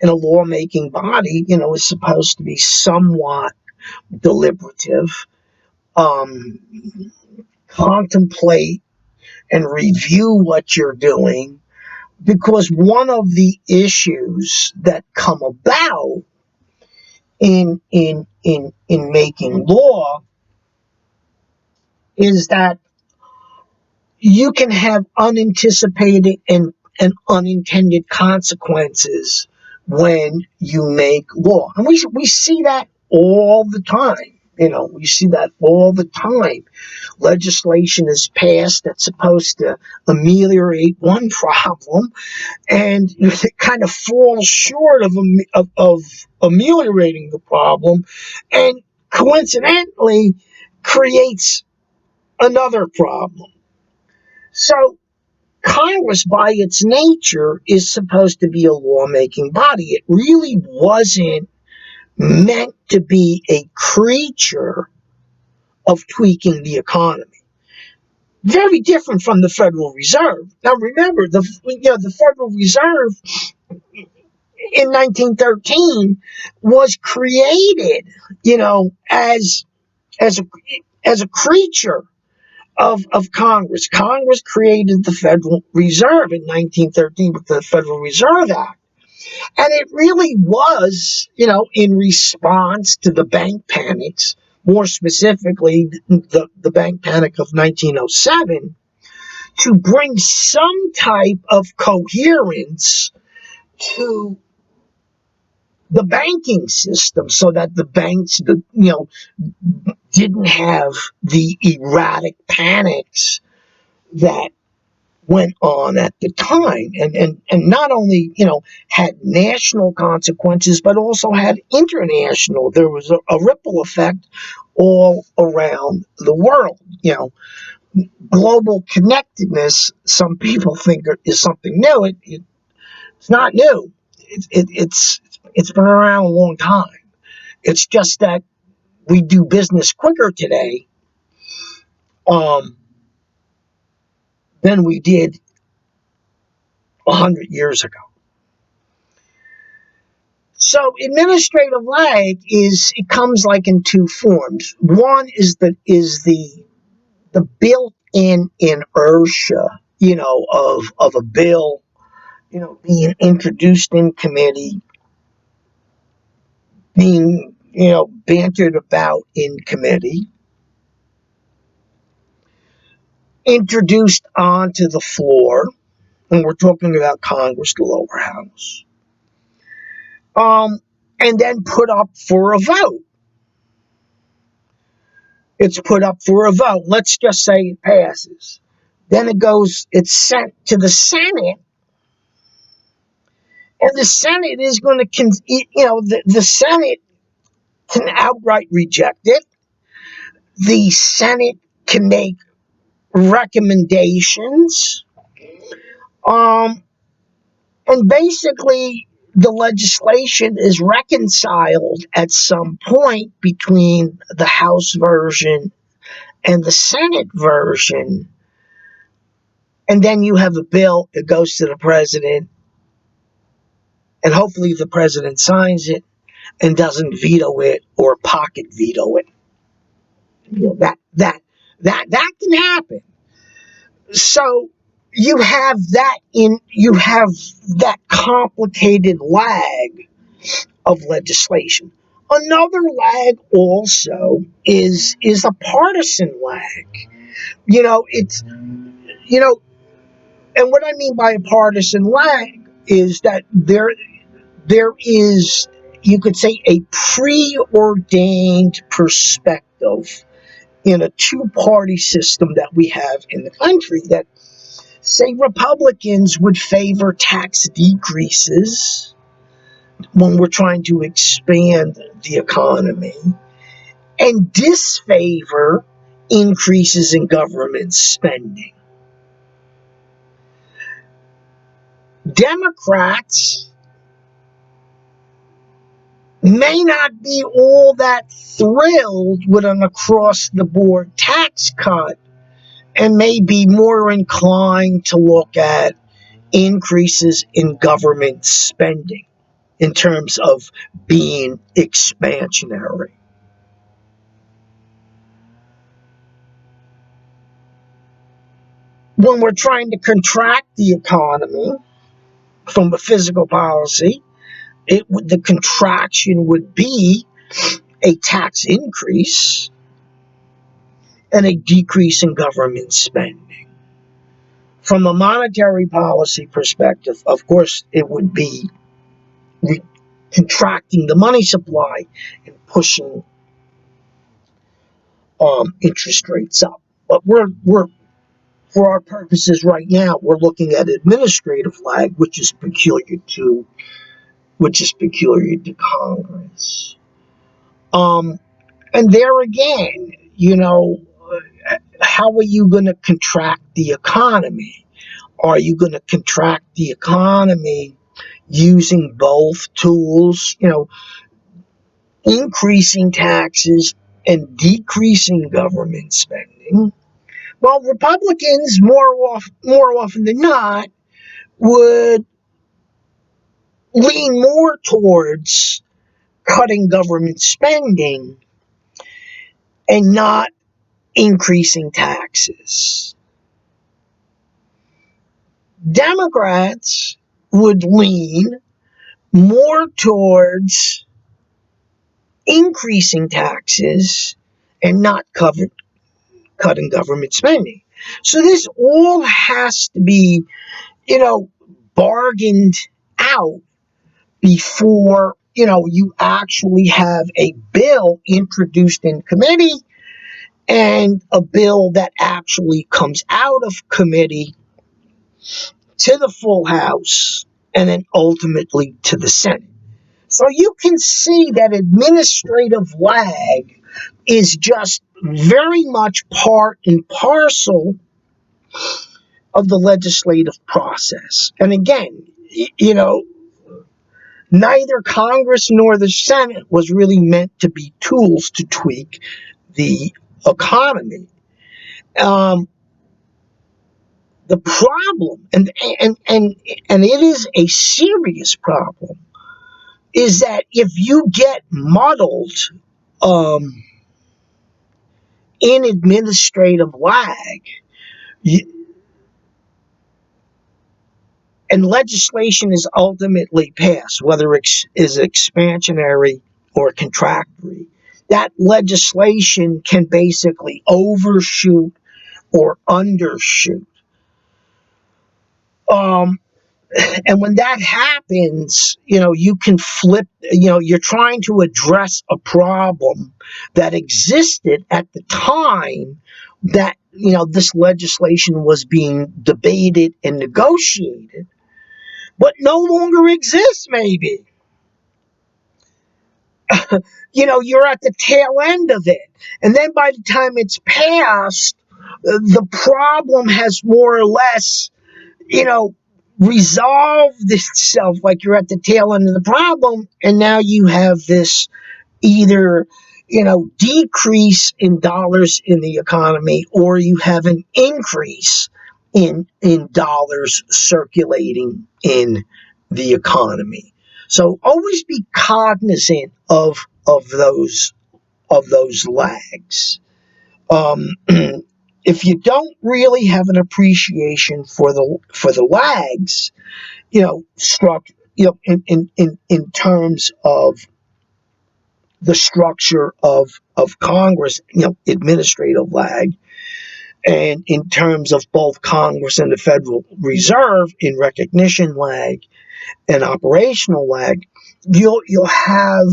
and a lawmaking body, is supposed to be somewhat deliberative, um, contemplate and review what you're doing, because one of the issues that come about in making law is that you can have unanticipated and unintended consequences when you make law. And we see that all the time. We see that all the time. Legislation is passed that's supposed to ameliorate one problem, and it kind of falls short of ameliorating the problem, and coincidentally creates another problem. So Congress, by its nature, is supposed to be a lawmaking body. It really wasn't meant to be a creature of tweaking the economy. Very different from the Federal Reserve. Now, remember, the Federal Reserve in 1913 was created, as a as a creature of Congress. Congress created the Federal Reserve in 1913 with the Federal Reserve Act. And it really was, in response to the bank panics, more specifically the bank panic of 1907, to bring some type of coherence to the banking system so that the banks, didn't have the erratic panics that went on at the time, and not only had national consequences but also had international. There was a ripple effect all around the world. Global connectedness, some people think is something new. It's not new. It's been around a long time. It's just that we do business quicker today um, than we did 100 years ago. So administrative lag it comes like in two forms. One is the built-in inertia, of a bill, being introduced in committee, being bantered about in committee, introduced onto the floor, and we're talking about Congress, the lower house, and then put up for a vote. It's put up for a vote. Let's just say it passes. Then it's sent to the Senate, and the Senate is going to, the Senate can outright reject it. The Senate can make recommendations. And basically, the legislation is reconciled at some point between the House version and the Senate version. And then you have a bill that goes to the president, and hopefully the president signs it and doesn't veto it or pocket veto it. That can happen. So you have that complicated lag of legislation. Another lag also is a partisan lag. It's and what I mean by a partisan lag is that there is, you could say, a preordained perspective in a two-party system that we have in the country, that say Republicans would favor tax decreases when we're trying to expand the economy, and disfavor increases in government spending. Democrats may not be all that thrilled with an across the board tax cut and may be more inclined to look at increases in government spending in terms of being expansionary. When we're trying to contract the economy from a physical policy, the contraction would be a tax increase and a decrease in government spending. From a monetary policy perspective, of course, it would be contracting the money supply and pushing interest rates up. But we're for our purposes right now, we're looking at administrative lag, which is peculiar to Congress. And there again, how are you going to contract the economy? Are you going to contract the economy using both tools, increasing taxes and decreasing government spending? Well, Republicans more often than not would lean more towards cutting government spending and not increasing taxes. Democrats would lean more towards increasing taxes and not cutting government spending. So this all has to be, bargained out before, you actually have a bill introduced in committee and a bill that actually comes out of committee to the full House and then ultimately to the Senate. So you can see that administrative lag is just very much part and parcel of the legislative process. And again, neither Congress nor the Senate was really meant to be tools to tweak the economy. The problem, and it is a serious problem, is that if you get muddled in administrative lag, and legislation is ultimately passed, whether it is expansionary or contractory, that legislation can basically overshoot or undershoot. And when that happens, you can flip, you're trying to address a problem that existed at the time that, this legislation was being debated and negotiated, but no longer exists, maybe. You're at the tail end of it. And then by the time it's passed, the problem has more or less, resolved itself, like you're at the tail end of the problem, and now you have this either, decrease in dollars in the economy, or you have an increase in dollars circulating in the economy. So always be cognizant of those lags. If you don't really have an appreciation for the lags, in terms of the structure of Congress, administrative lag, and in terms of both Congress and the Federal Reserve in recognition lag and operational lag, you'll have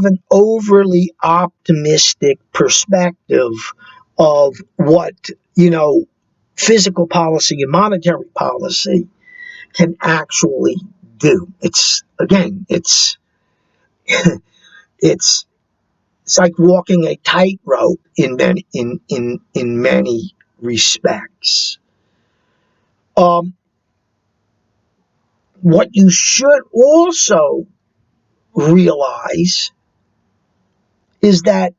an overly optimistic perspective of what, physical policy and monetary policy can actually do. It's It's like walking a tightrope in many respects. What you should also realize is that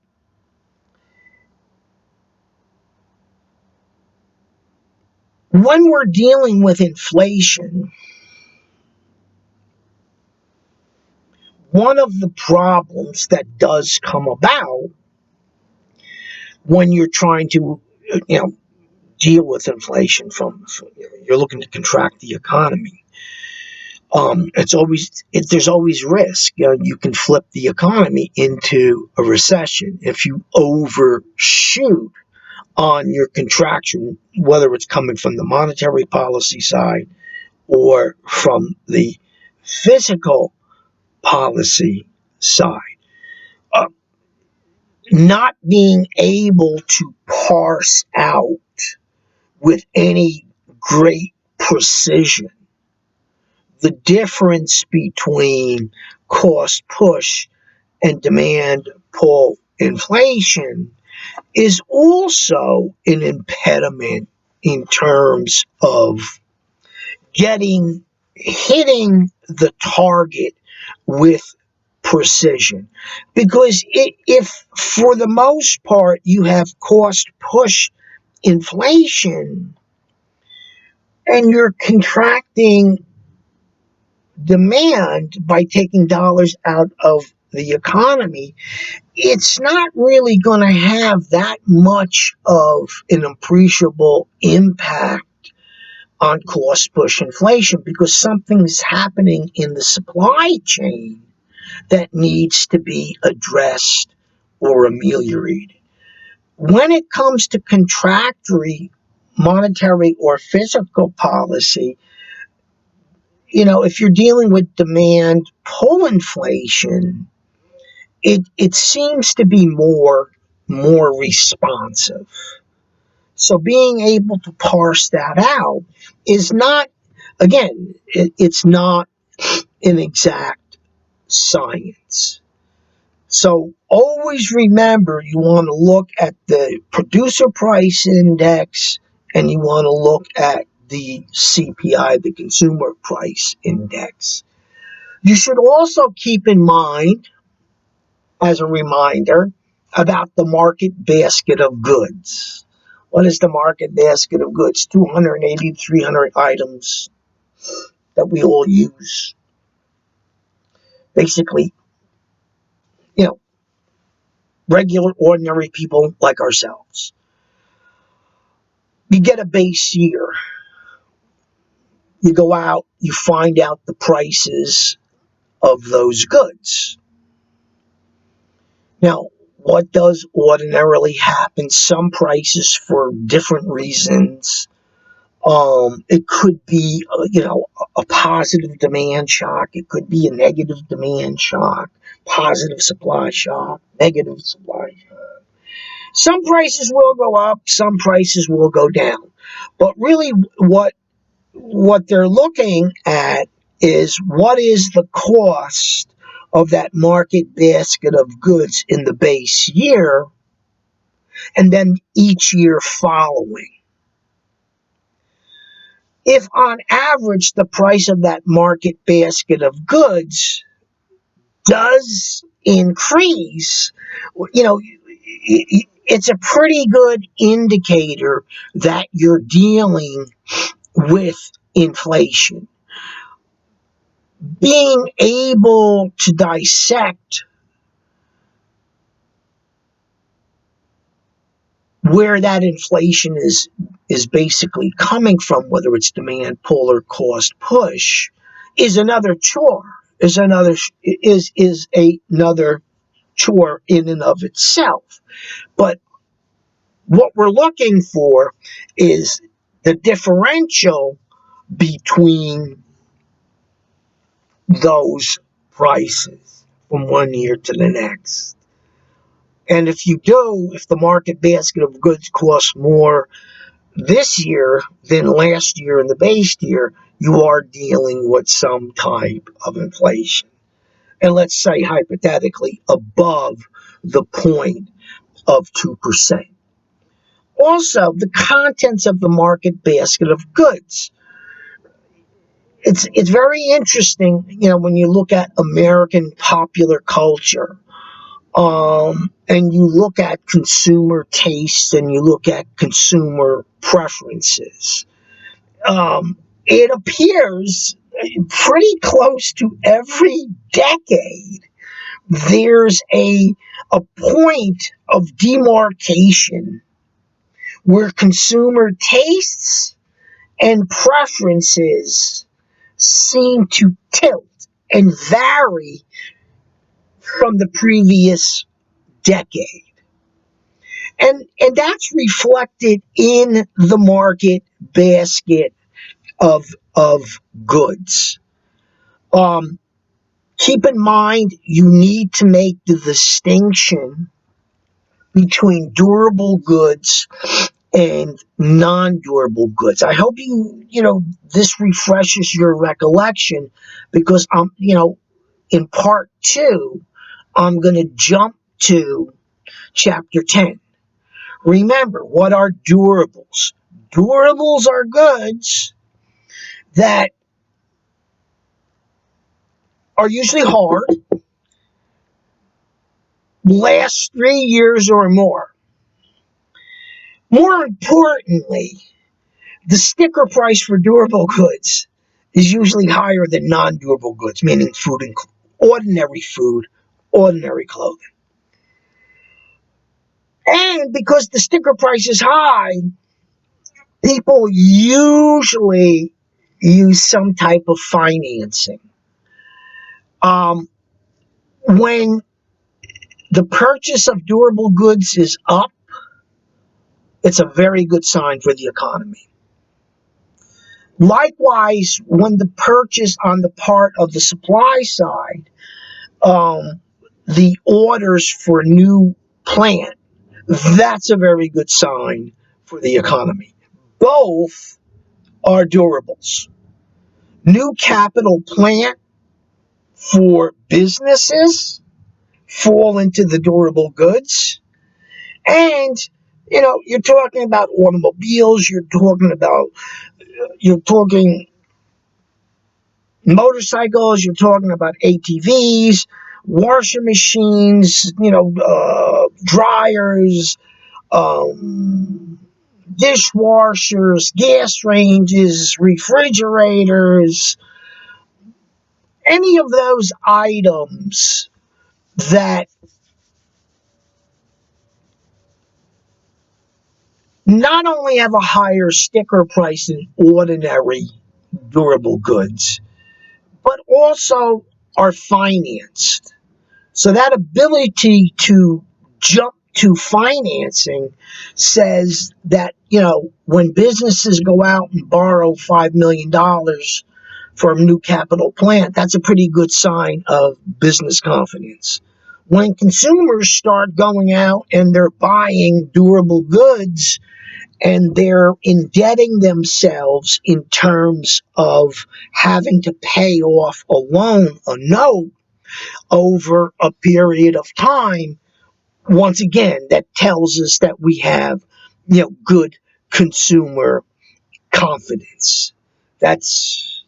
when we're dealing with inflation, one of the problems that does come about when you're trying to, deal with inflation you're looking to contract the economy. There's always risk. You can flip the economy into a recession if you overshoot on your contraction, whether it's coming from the monetary policy side or from the physical policy side. Uh, Not being able to parse out with any great precision the difference between cost push and demand pull inflation is also an impediment in terms of hitting the target with precision. Because if for the most part you have cost push inflation and you're contracting demand by taking dollars out of the economy, it's not really going to have that much of an appreciable impact on cost push inflation because something's happening in the supply chain that needs to be addressed or ameliorated. When it comes to contractory monetary or physical policy, if you're dealing with demand pull inflation, it seems to be more responsive. So being able to parse that out is not, again, it's not an exact science. So always remember you want to look at the producer price index and you want to look at the CPI, the consumer price index. You should also keep in mind, as a reminder, about the market basket of goods. What is the market basket of goods? 280, 300 items that we all use. Basically, you know, regular, ordinary people like ourselves. You get a base year. You go out, you find out the prices of those goods. Now, what does ordinarily happen? Some prices, for different reasons, it could be, a positive demand shock. It could be a negative demand shock, positive supply shock, negative supply shock. Some prices will go up, some prices will go down. But really, what they're looking at is what is the cost of that market basket of goods in the base year, and then each year following. If on average the price of that market basket of goods does increase, it's a pretty good indicator that you're dealing with inflation. Being able to dissect where that inflation is basically coming from, whether it's demand pull or cost push, is another chore. Is another chore in and of itself. But what we're looking for is the differential between those prices from one year to the next. And if the market basket of goods costs more this year than last year in the base year, you are dealing with some type of inflation. and let's say hypothetically above the point of 2%. Also, the contents of the market basket of goods. It's very interesting, when you look at American popular culture, and you look at consumer tastes and you look at consumer preferences. It appears pretty close to every decade there's a point of demarcation where consumer tastes and preferences seem to tilt and vary from the previous decade. And that's reflected in the market basket of goods. Um, Keep in mind, you need to make the distinction between durable goods and non-durable goods. I hope this refreshes your recollection, because in part 2 I'm going to jump to chapter 10. Remember, what are durables? Durables are goods that are usually hard, last 3 years or more. More importantly, the sticker price for durable goods is usually higher than non-durable goods, meaning ordinary food, ordinary clothing. And because the sticker price is high, people usually use some type of financing. When the purchase of durable goods is up, it's a very good sign for the economy. Likewise, when the purchase on the part of the supply side, the orders for new plant, that's a very good sign for the economy. Both are durables. New capital plant for businesses fall into the durable goods. And, you're talking about automobiles, you're talking motorcycles, you're talking about ATVs, washer machines, dryers, dishwashers, gas ranges, refrigerators, any of those items that not only have a higher sticker price than ordinary durable goods, but also are financed. So that ability to jump to financing says that, when businesses go out and borrow $5 million for a new capital plant, that's a pretty good sign of business confidence. When consumers start going out and they're buying durable goods and they're indebting themselves in terms of having to pay off a loan, a note, over a period of time, once again, that tells us that we have, good consumer confidence. That's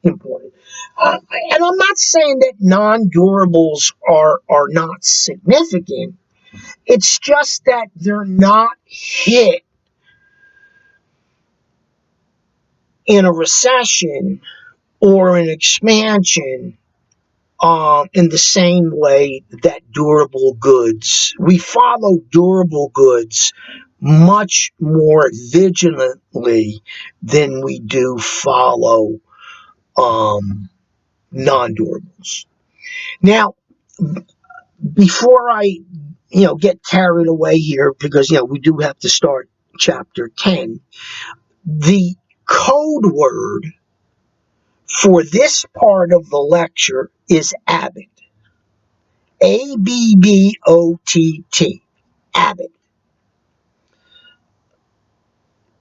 important. And I'm not saying that non-durables are not significant. It's just that they're not hit in a recession or an expansion in the same way that durable goods. We follow durable goods much more vigilantly than we do follow non-durables. Now, before I get carried away here, because we do have to start chapter 10, the code word for this part of the lecture is Abbott. Abbott. Abbott.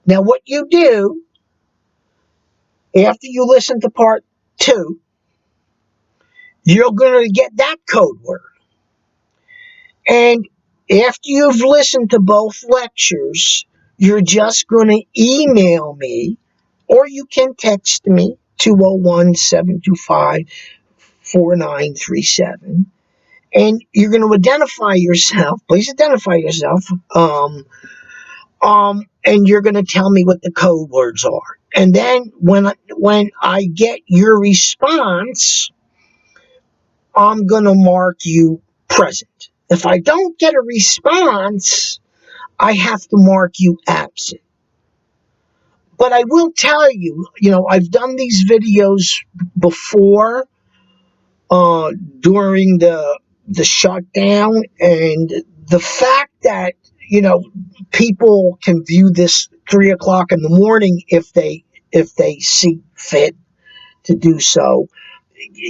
Now, what you do after you listen to part 2, you're going to get that code word. And after you've listened to both lectures, you're just going to email me, or you can text me, 201-725-4937. And you're going to identify yourself. Please identify yourself. And you're going to tell me what the code words are. And then when I get your response, I'm going to mark you present. If I don't get a response, I have to mark you absent. But I will tell you, I've done these videos before during the shutdown, and the fact that people can view this 3 o'clock in the morning if they see fit to do so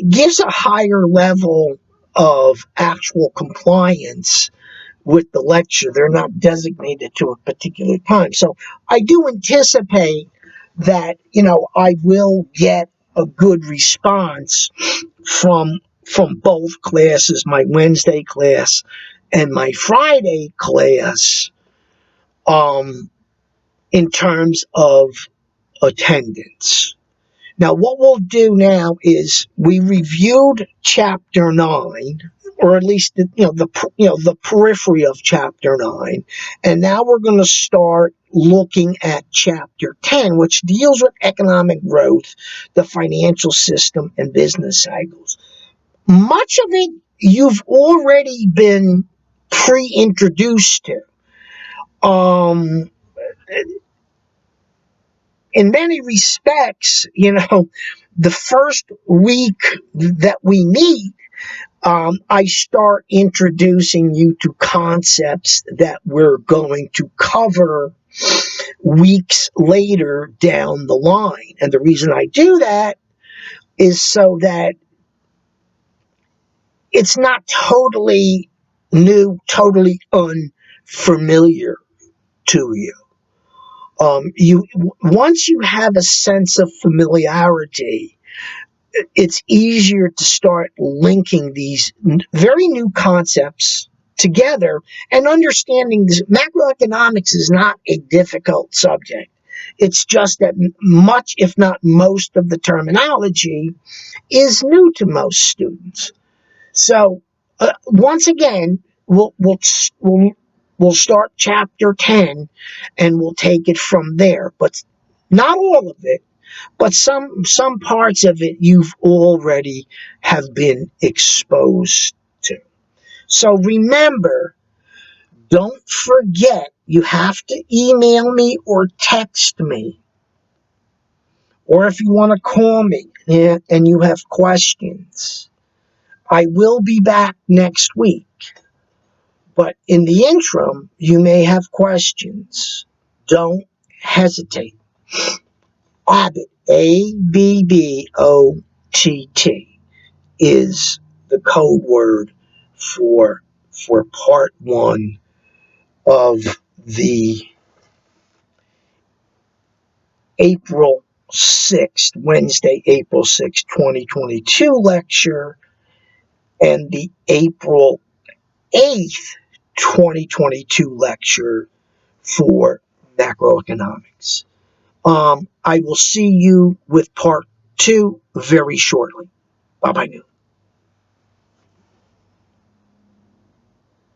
gives a higher level of actual compliance with the lecture. They're not designated to a particular time. So I do anticipate that, I will get a good response from both classes, my Wednesday class and my Friday class, in terms of attendance. Now, what we'll do now is we reviewed Chapter 9, or at least the periphery of Chapter 9, and now we're going to start looking at Chapter 10, which deals with economic growth, the financial system, and business cycles. Much of it you've already been pre-introduced to. In many respects, the first week that we meet, I start introducing you to concepts that we're going to cover weeks later down the line. And the reason I do that is so that it's not totally new, totally unfamiliar to you. Once you have a sense of familiarity, it's easier to start linking these very new concepts together and understanding this. Macroeconomics is not a difficult subject. It's just that much, if not most, of the terminology is new to most students. So, once again, we'll start Chapter 10, and we'll take it from there. But not all of it, but some parts of it you've already have been exposed to. So remember, don't forget, you have to email me or text me, or if you want to call me and you have questions. I will be back next week. But in the interim, you may have questions. Don't hesitate. Abbott, ABBOTT, is the code word for part 1 of the April 6th, Wednesday, April 6th, 2022 lecture, and the April 8th, 2022 lecture for macroeconomics. I will see you with part 2 very shortly. Bye-bye now.